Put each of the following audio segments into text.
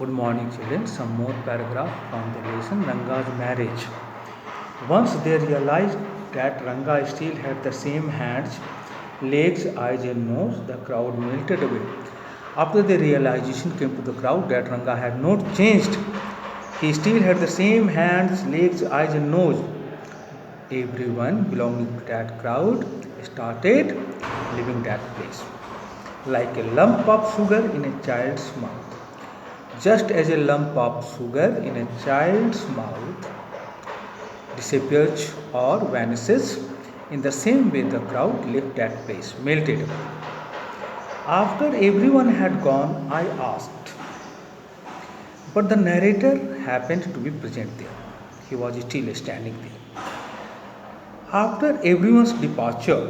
Good morning, children. Some more paragraph from the lesson Ranga's marriage. Once they realized that Ranga still had the same hands, legs, eyes, and nose, the crowd melted away. After the realization came to the crowd that Ranga had not changed, he still had the same hands, legs, eyes, and nose. Everyone belonging to that crowd started leaving that place, like a lump of sugar in a child's mouth. Just as a lump of sugar in a child's mouth disappears or vanishes, in the same way the crowd left that place, melted away. After everyone had gone, I asked, but the narrator happened to be present there. He was still standing there. After everyone's departure,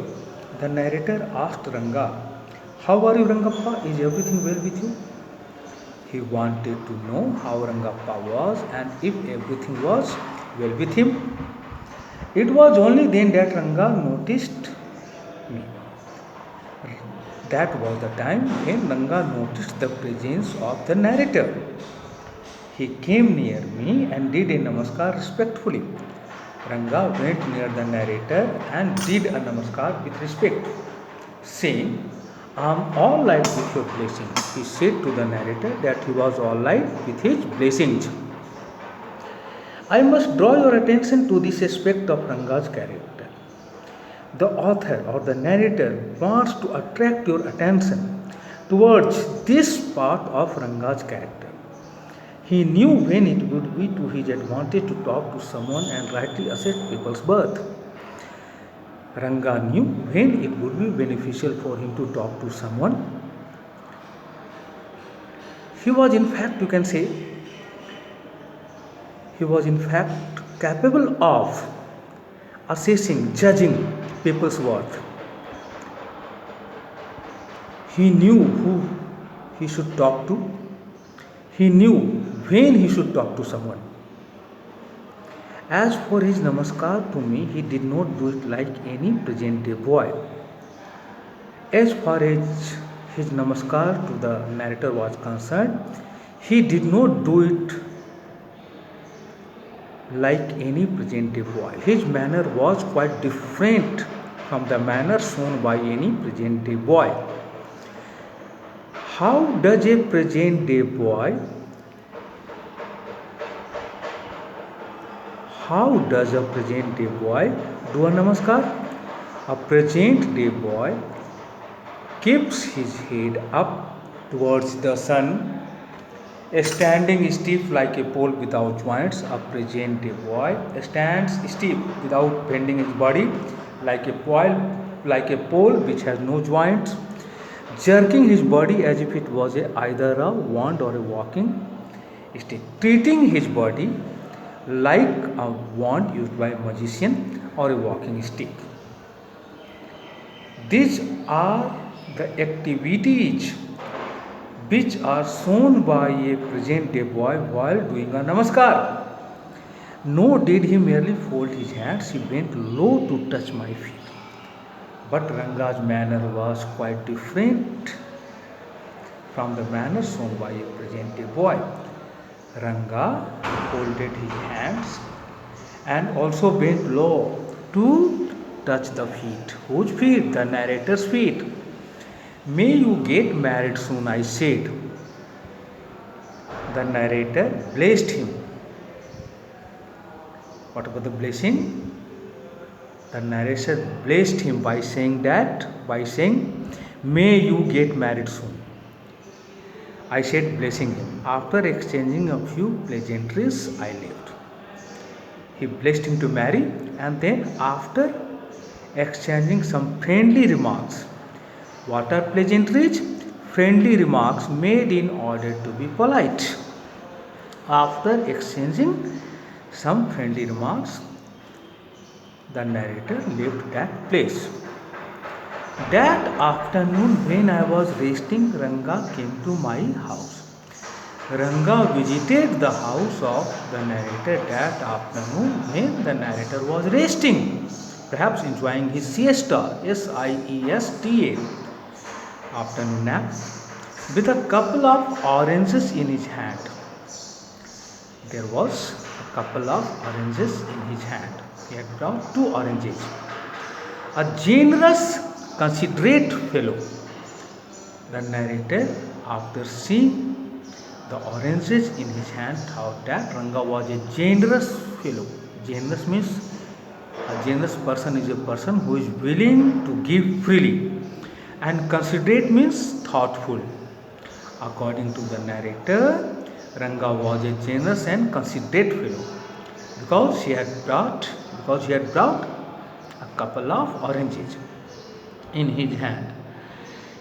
the narrator asked Ranga, "How are you, Rangappa? Is everything well with you?" He wanted to know how Rangappa was and if everything was well with him. It was only then that Ranga noticed me. That was the time when Ranga noticed the presence of the narrator. He came near me and did a namaskar respectfully. Ranga went near the narrator and did a namaskar with respect, saying, "I am all right with your blessings." He said to the narrator that he was all right with his blessings. I must draw your attention to this aspect of Ranga's character. The author or the narrator wants to attract your attention towards this part of Ranga's character. He knew when it would be to his advantage to talk to someone and rightly assess people's birth. Ranga knew when it would be beneficial for him to talk to someone. He was in fact, you can say, he was in fact capable of assessing, judging people's worth. He knew who he should talk to. He knew when he should talk to someone. As for his namaskar to me, he did not do it like any present day boy. As far as his namaskar to the narrator was concerned, he did not do it like any present day boy. His manner was quite different from the manner shown by any present day boy. How does a present day boy do a namaskar? A present day boy keeps his head up towards the sun, standing stiff like a pole without joints. A present day boy stands stiff without bending his body like a pole which has no joints, jerking his body as if it was either a wand or a walking stick, treating his body like a wand used by a magician or a walking stick. These are the activities which are shown by a present day boy while doing a namaskar. Nor did he merely fold his hands, he bent low to touch my feet. But Ranga's manner was quite different from the manner shown by a present day boy. Ranga folded his hands and also bent low to touch the feet. Whose feet? The narrator's feet. "May you get married soon," I said. The narrator blessed him. What about the blessing? The narrator blessed him by saying, "May you get married soon." I said, blessing him. After exchanging a few pleasantries, I left. He blessed him to marry, and then after exchanging some friendly remarks. What are pleasantries? Friendly remarks made in order to be polite. After exchanging some friendly remarks, the narrator left that place. That afternoon, when I was resting, Ranga came to my house. Ranga visited the house of the narrator that afternoon when the narrator was resting, perhaps enjoying his siesta, siesta, afternoon nap, with a couple of oranges in his hand. there was a couple of oranges in his hand. He had brought two oranges. A generous, considerate fellow. The narrator, after seeing the oranges in his hand, thought that Ranga was a generous fellow. Generous means a generous person is a person who is willing to give freely, and considerate means thoughtful. According to the narrator, Ranga was a generous and considerate fellow because he had brought a couple of oranges in his hand.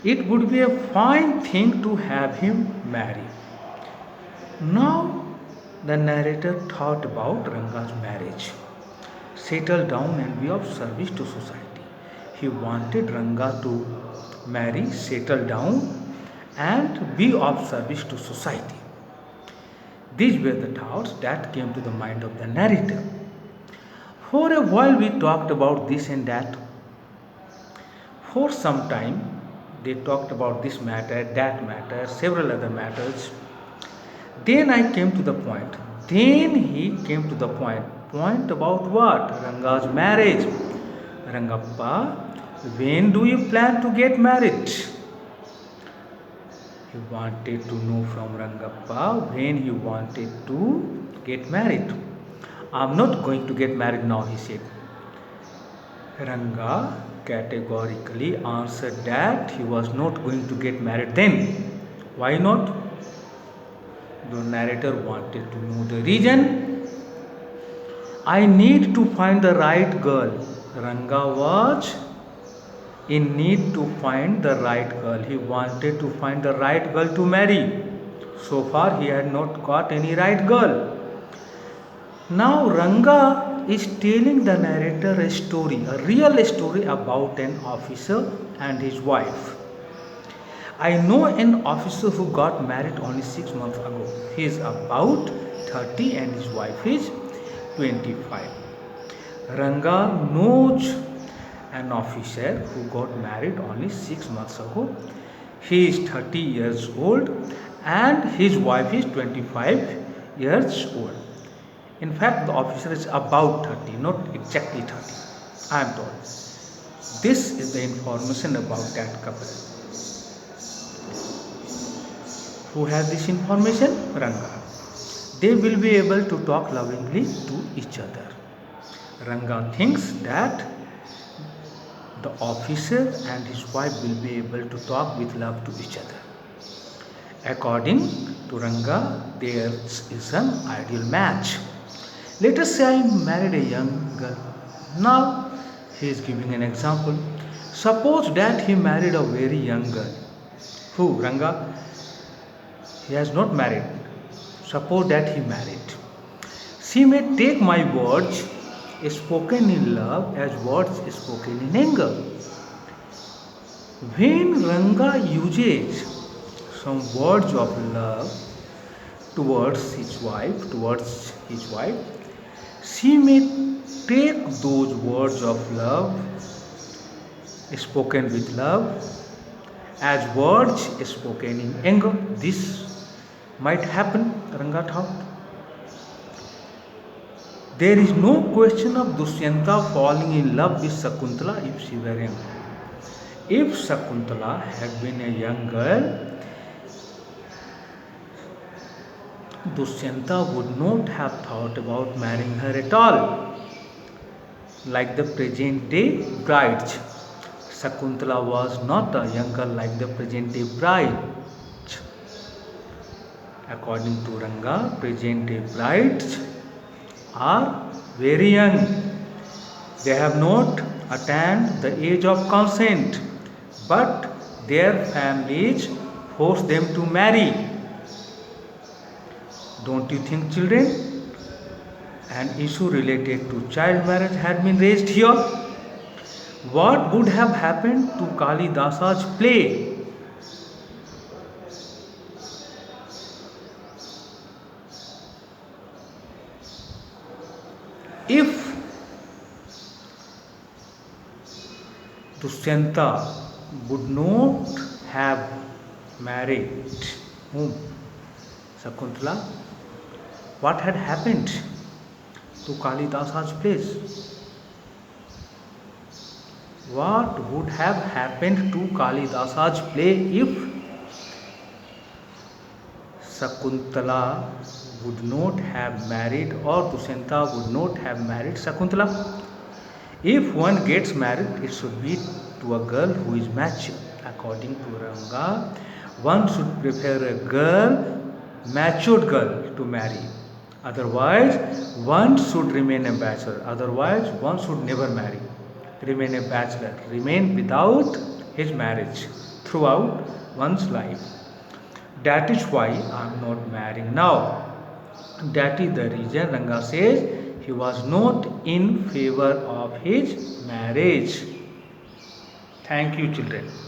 It would be a fine thing to have him marry. Now the narrator thought about Ranga's marriage, settle down and be of service to society. He wanted Ranga to marry, settle down and be of service to society. These were the thoughts that came to the mind of the narrator. For a while we talked about this and that. For some time they talked about this matter, that matter, several other matters. Then I came to the point. Then he came to the point. Point about what? Ranga's marriage. Rangappa, when do you plan to get married? He wanted to know from Rangappa when he wanted to get married. I'm not going to get married now, he said. Ranga categorically answered that he was not going to get married then. Why not? The narrator wanted to know the reason. I need to find the right girl. Ranga was in need to find the right girl. He wanted to find the right girl to marry. So far he had not got any right girl. Now Ranga is telling the narrator a story, a real story about an officer and his wife. I know an officer who got married only 6 months ago. He is about 30 and his wife is 25. Ranga knows an officer who got married only 6 months ago. He is 30 years old and his wife is 25 years old. In fact, the officer is about 30, not exactly 30. I am told. This is the information about that couple. Who has this information? Ranga. They will be able to talk lovingly to each other. Ranga thinks that the officer and his wife will be able to talk with love to each other. According to Ranga, there is an ideal match. Let us say I married a young girl. Now he is giving an example. Suppose that he married a very young girl. Who? Ranga? He has not married. Suppose that he married. She may take my words spoken in love as words spoken in anger. When Ranga uses some words of love towards his wife, she may take those words of love spoken with love as words spoken in anger. This might happen, Ranga thought. There is no question of Dushyanta falling in love with Shakuntala if she were young. If Shakuntala had been a young girl, Dushyanta would not have thought about marrying her at all. Like the present day brides, Shakuntala was not a young girl like the present day bride. According to Ranga, present day brides are very young. They have not attained the age of consent, but their families force them to marry. Don't you think, children? An issue related to child marriage had been raised here. What would have happened to Kalidasa's play? If Dushyanta would not have married whom? Shakuntala. What had happened to Kalidasa's place? What would have happened to Kalidasa's play if Sakuntala would not have married or Dushyanta would not have married Sakuntala? If one gets married, it should be to a girl who is mature. According to Ranga, one should prefer a girl, matured girl to marry. Otherwise, one should remain a bachelor. Otherwise, one should never marry. Remain a bachelor. Remain without his marriage throughout one's life. That is why I am not marrying now. That is the reason Ranga says he was not in favor of his marriage. Thank you, children.